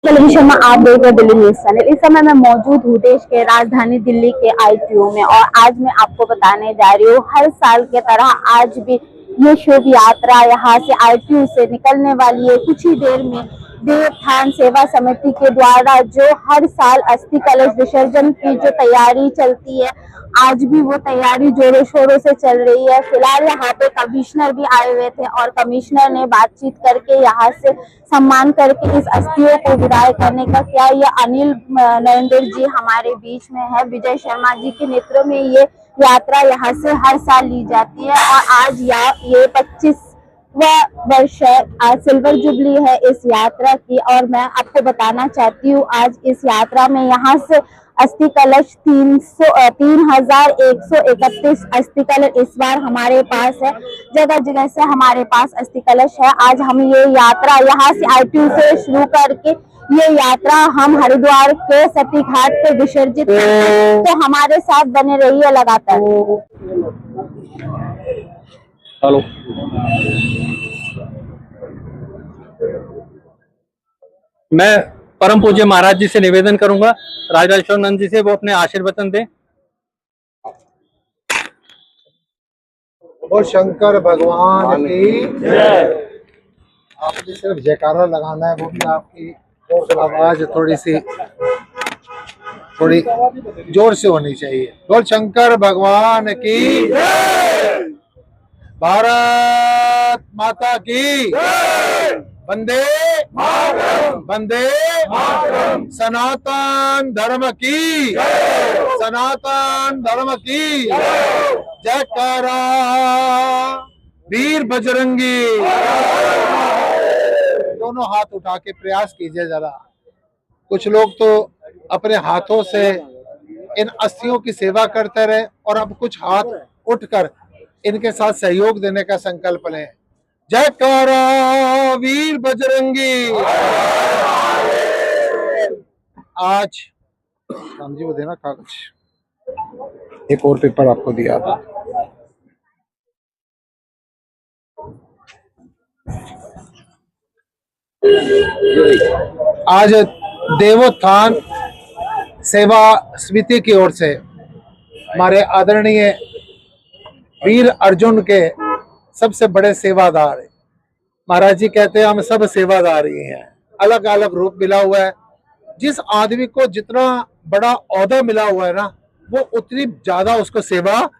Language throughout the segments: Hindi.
पल्लवी शर्मा, आप देख रहे दिल्ली न्यूज चैनल। इस समय मैं मौजूद हूँ देश के राजधानी दिल्ली के ITO में, और आज मैं आपको बताने जा रही हूँ हर साल के तरह आज भी ये शोभा यात्रा यहाँ से ITO से निकलने वाली है। कुछ ही देर में देवस्थान सेवा समिति के द्वारा जो हर साल अस्थि कलश विसर्जन की जो तैयारी चलती है, आज भी वो तैयारी जोरों शोरों से चल रही है। फिलहाल यहाँ पे कमिश्नर भी आए हुए थे और कमिश्नर ने बातचीत करके यहाँ से सम्मान करके इस अस्थियों को विदाई करने का किया। ये अनिल नरेंद्र जी हमारे बीच में है। विजय शर्मा जी के नेतृत्व में ये यात्रा यहाँ से हर साल ली जाती है, और आज ये 25वां वर्ष है। आज सिल्वर जुबली है इस यात्रा की, और मैं आपको बताना चाहती हूँ आज इस यात्रा में यहाँ से अस्थि कलश 3131 अस्थि कलश इस बार हमारे पास है। जगह जगह से हमारे पास अस्थि कलश है। आज हम ये यात्रा यहाँ से ITO से शुरू करके ये यात्रा हम हरिद्वार के सती घाट पे विसर्जित करते हैं। तो हमारे साथ बने रहिए लगातार। हेलो, मैं परम पूज्य महाराज जी से निवेदन करूंगा, राजराजेश्वरानंद जी से वो अपने आशीर्वचन दें। और शंकर भगवान की जय। आपने सिर्फ जयकारा लगाना है, वो भी आपकी आवाज थोड़ी जोर से होनी चाहिए। बोल शंकर भगवान की जय। भारत माता की जय। वंदे मातरम। वंदे मातरम। सनातन धर्म की जय। सनातन धर्म की जय। जयकारा वीर बजरंगी। दोनों हाथ उठा के प्रयास कीजिए जरा। कुछ लोग तो अपने हाथों से इन अस्थियों की सेवा करते रहे, और अब कुछ हाथ उठकर इनके साथ सहयोग देने का संकल्प लें। जयकारा वीर बजरंगी। आज राम जी वो देना कागज, एक और पेपर आपको दिया था। आज देवोत्थान सेवा समिति की ओर से हमारे आदरणीय वीर अर्जुन के सबसे बड़े सेवादार महाराज जी कहते हैं हम सब सेवादार ही हैं। अलग अलग रूप मिला हुआ है। जिस आदमी को जितना बड़ा ओहदा मिला हुआ है ना, वो उतनी ज्यादा उसको सेवा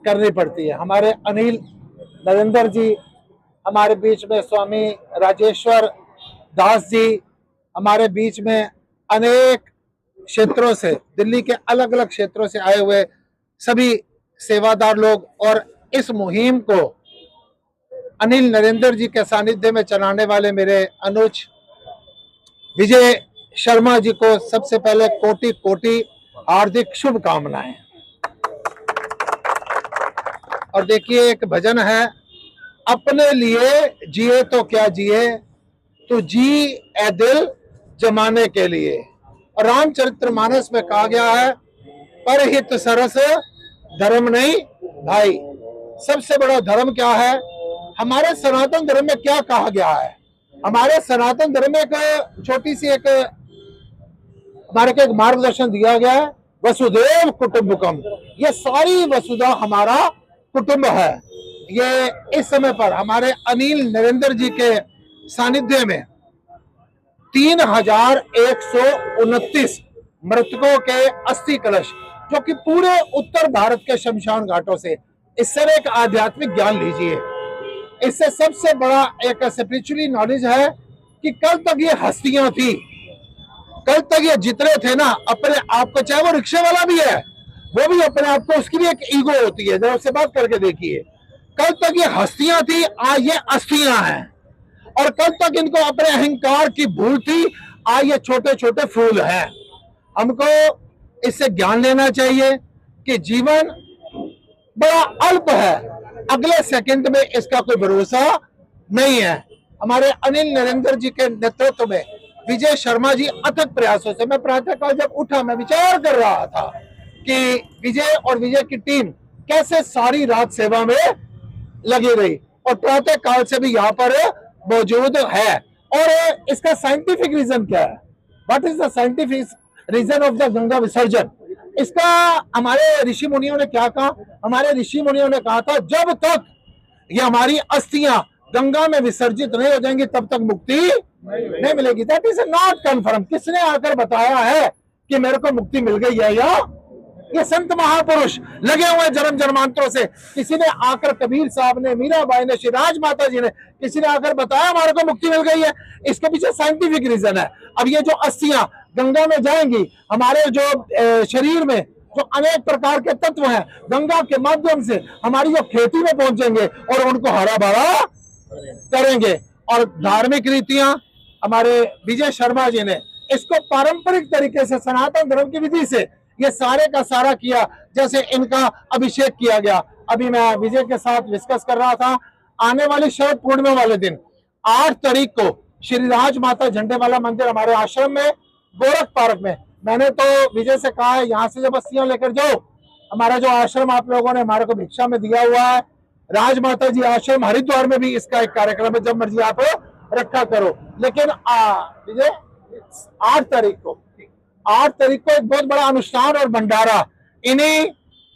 करनी पड़ती है। हमारे अनिल नरेंद्र जी हमारे बीच में, स्वामी राजेश्वर दास जी हमारे बीच में, अनेक क्षेत्रों से, दिल्ली के अलग अलग क्षेत्रों से आए हुए सभी सेवादार लोग, और इस मुहिम को अनिल नरेंद्र जी के सानिध्य में चलाने वाले मेरे अनुज विजय शर्मा जी को सबसे पहले कोटि कोटि हार्दिक शुभकामनाएं। और देखिए एक भजन है, अपने लिए जिए तो क्या जिए, तू जी ए दिल जमाने के लिए। और रामचरितमानस में कहा गया है, परहित सरस धर्म नहीं भाई। सबसे बड़ा धर्म क्या है? हमारे सनातन धर्म में क्या कहा गया है? हमारे सनातन धर्म में एक छोटी सी हमारे को एक मार्गदर्शन दिया गया है, वसुदेव कुटुंबकम। ये सारी वसुधा हमारा कुटुंब है। ये इस समय पर हमारे अनिल नरेंद्र जी के सानिध्य में 3129 मृतकों के अस्थि कलश, जो कि पूरे उत्तर भारत के शमशान घाटों से, इससे एक आध्यात्मिक ज्ञान लीजिए। इससे सबसे बड़ा एक स्पिरिचुअली नॉलेज है कि कल तक ये हस्तियां थी, कल तक ये जितने थे ना अपने आप को, चाहे वो रिक्शे वाला भी है, वो भी अपने आप को, उसकी भी एक ईगो होती है, जब उससे बात करके देखिए। कल तक ये हस्तियां थी, आज ये अस्थियां हैं। और कल तक इनको अपने अहंकार की भूल थी, आज ये छोटे छोटे फूल हैं। हमको इससे ज्ञान लेना चाहिए कि जीवन बड़ा अल्प है, अगले सेकंड में इसका कोई भरोसा नहीं है। हमारे अनिल नरेंद्र जी के नेतृत्व में विजय शर्मा जी अथक प्रयासों से, मैं प्रातःकाल जब उठा मैं विचार कर रहा था कि विजय और विजय की टीम कैसे सारी रात सेवा में लगी रही, और प्रातःकाल से भी यहाँ पर मौजूद है। और इसका साइंटिफिक रीजन क्या है? What is the scientific reason of the Ganga visarjan? इसका हमारे ऋषि मुनियों ने क्या कहा? हमारे ऋषि मुनियों ने कहा था जब तक ये हमारी अस्थियां गंगा में विसर्जित नहीं हो जाएंगी तब तक मुक्ति नहीं मिलेगी। That is not confirm. किसने आकर बताया है कि मेरे को मुक्ति मिल गई है? या ये संत महापुरुष लगे हुए जन्म जन्मांतरों से। किसी ने आकर, कबीर साहब ने, मीराबाई ने, श्री राज माता जी ने, किसी ने आकर बताया हमारे को मुक्ति मिल गई है? इसके पीछे साइंटिफिक रीजन है। अब ये जो अस्थियां गंगा में जाएंगी, हमारे जो शरीर में जो अनेक प्रकार के तत्व हैं, गंगा के माध्यम से हमारी जो खेती में पहुंचेंगे और उनको हरा भरा करेंगे। और धार्मिक रीतियां, हमारे विजय शर्मा जी ने इसको पारंपरिक तरीके से सनातन धर्म की विधि से ये सारे का सारा किया। जैसे इनका अभिषेक किया गया। अभी मैं विजय के साथ डिस्कस कर रहा था, आने वाली शरद पूर्णिमा वाले दिन 8 तारीख को श्री राज माता झंडेवाला मंदिर हमारे आश्रम में, गोरख पार्क में, मैंने तो विजय से कहा है यहाँ से जब अस्थियां लेकर जाओ, हमारा जो आश्रम आप लोगों ने हमारे को भिक्षा में दिया हुआ है, राजमाता जी आश्रम हरिद्वार में भी इसका एक कार्यक्रम है, जब मर्जी आप रखा करो। लेकिन विजय 8 तारीख को एक बहुत बड़ा अनुष्ठान और भंडारा, इन्हीं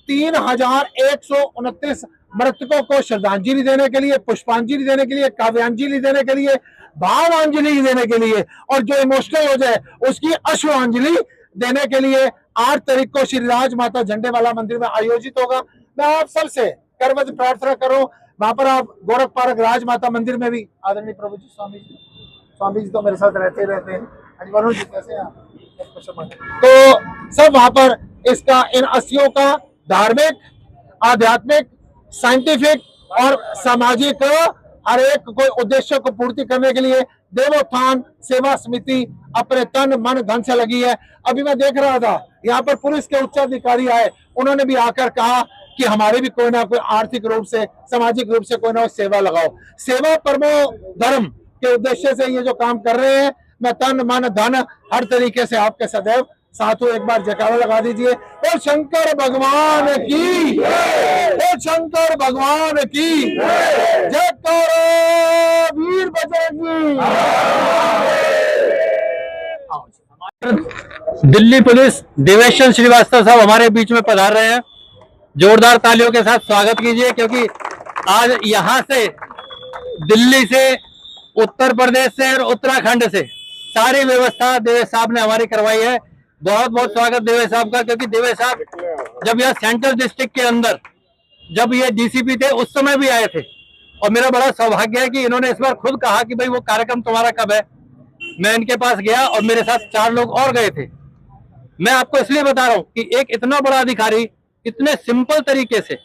3129 मृतकों को श्रद्धांजलि देने के लिए, पुष्पांजलि देने के लिए, काव्यांजलि देने के लिए, भावांजलि देने के लिए, और जो इमोशनल हो जाए उसकी अश्वांजलि देने के लिए 8 तारीख को श्री राज माता झंडेवाला मंदिर में आयोजित होगा। मैं आप सबसे करवत प्रार्थना करूं, वहां पर आप गोरख पार्क राज माता मंदिर में भी, आदरणीय प्रभु जी स्वामी जी तो मेरे साथ रहते हैं, वरुण जी कैसे हैं आप? तो सब वहां पर इसका, इन अस्थियों का धार्मिक, आध्यात्मिक, साइंटिफिक और सामाजिक हर एक कोई उद्देश्य को पूर्ति करने के लिए देवोत्थान सेवा समिति अपने तन मन धन से लगी है। अभी मैं देख रहा था यहाँ पर पुलिस के उच्चाधिकारी आए, उन्होंने भी आकर कहा कि हमारे भी कोई ना कोई आर्थिक रूप से, सामाजिक रूप से कोई ना कोई सेवा लगाओ। सेवा परमो धर्म के उद्देश्य से ये जो काम कर रहे हैं, मैं तन मन धन हर तरीके से आपके सदैव साथों। एक बार जयकारा लगा दीजिए, बोल शंकर भगवान की, बोल शंकर भगवान की जयकारा, वीर बजरंगी। दिल्ली पुलिस देवेशन श्रीवास्तव साहब हमारे बीच में पधार रहे हैं। जोरदार तालियों के साथ स्वागत कीजिए, क्योंकि आज यहाँ से, दिल्ली से, उत्तर प्रदेश से और उत्तराखंड से सारी व्यवस्था देवेश साहब ने हमारी करवाई है। बहुत बहुत स्वागत देवेश साहब का, क्योंकि देवेश साहब जब यह सेंट्रल डिस्ट्रिक्ट के अंदर, जब ये डीसीपी थे, उस समय भी आए थे। और मेरा बड़ा सौभाग्य है कि इन्होंने इस बार खुद कहा कि भाई वो कार्यक्रम तुम्हारा कब है। मैं इनके पास गया और मेरे साथ 4 लोग और गए थे। मैं आपको इसलिए बता रहा हूँ कि एक इतना बड़ा अधिकारी इतने सिंपल तरीके से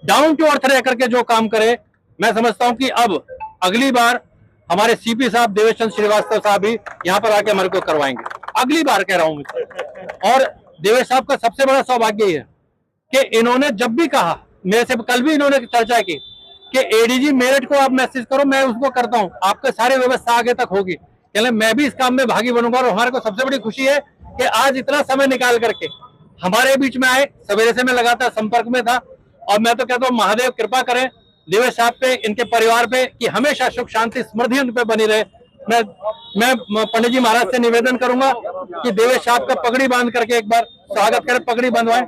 डाउन टू अर्थ रह करके जो काम करे, मैं समझता हूँ कि अब अगली बार हमारे सीपी साहब देवेशचंद्र श्रीवास्तव साहब भी यहाँ पर आके हमारे को करवाएंगे। अगली बार कह रहा हूँ मैं। और देवेश साहब का सबसे बड़ा सौभाग्य ये है कि इन्होंने जब भी कहा, मेरे से कल भी इन्होंने चर्चा की कि एडीजी मेरठ को आप मैसेज करो, मैं उसको करता हूँ, आपके सारे व्यवस्था आगे तक होगी। चले मैं भी इस काम में भागी बनूंगा। और हमारे को सबसे बड़ी खुशी है कि आज इतना समय निकाल करके हमारे बीच में आए। सवेरे से मैं लगातार संपर्क में था, और मैं तो कहता हूँ महादेव कृपा करें देवेश साहब पे, इनके परिवार पे, कि हमेशा सुख शांति समृद्धि उन पे बनी रहे। मैं पंडित जी महाराज से निवेदन करूंगा कि देवेश साहब का पगड़ी बांध करके एक बार स्वागत करें, पगड़ी बंधवाएं।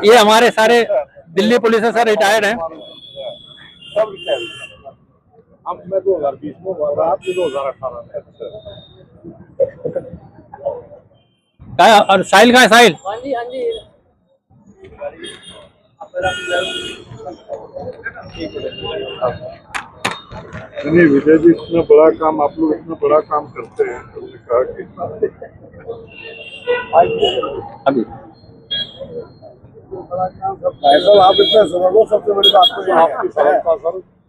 ये हमारे सारे दिल्ली पुलिस से सर रिटायर्ड हैं। मैं 2020 में और आप 2018 में। और साहिल कहाँ है? साहिल नहीं, विजय जी इतना बड़ा काम, आप लोग इतना बड़ा काम करते हैं, हमने कहा कि अभी आप इतना समझो। सबसे बड़ी बात तो आपकी सर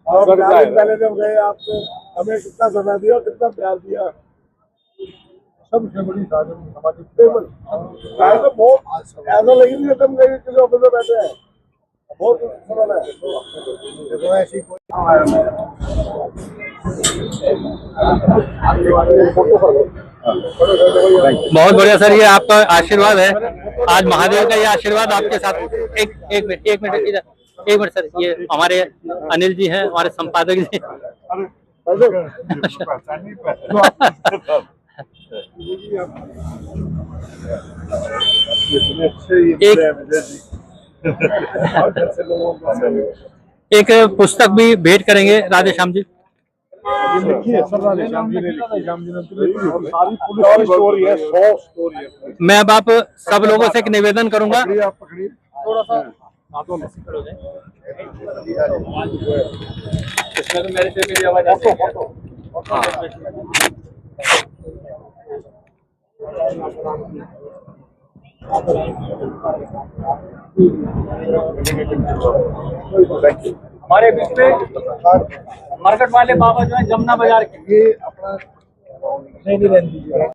पहले जब गए, आपने हमें कितना समय दिया, कितना प्यार दिया। सबसे बड़ी सामाजिक टेबल तो बहुत ऐसा लगी नहीं, तुम किसी ऑफिस में बैठे हैं, बहुत सरल है। देखो ऐसी कोई फोटो कर बहुत बढ़िया सर, ये आपका आशीर्वाद है। आज महादेव का ये आशीर्वाद आपके साथ। एक मिनट सर, ये हमारे अनिल जी हैं, हमारे संपादक जी। एक पुस्तक भी भेंट करेंगे राधे श्याम जी। लिखी है सर, राधेश्याम जी ने लिखी, राम जी ने तो लिखी है। सारी पुलिस की स्टोरी है, 100 स्टोरी है। मैं अब आप सब लोगों से एक निवेदन करूंगा, पकड़िए थोड़ा सा हाथों में इसमें तो मेरे से मेरी आवाज आती है। हमारे बीच में मार्केट वाले बाबा जो है जमुना बाजार के, ये अपना नहीं रहने दीजिए।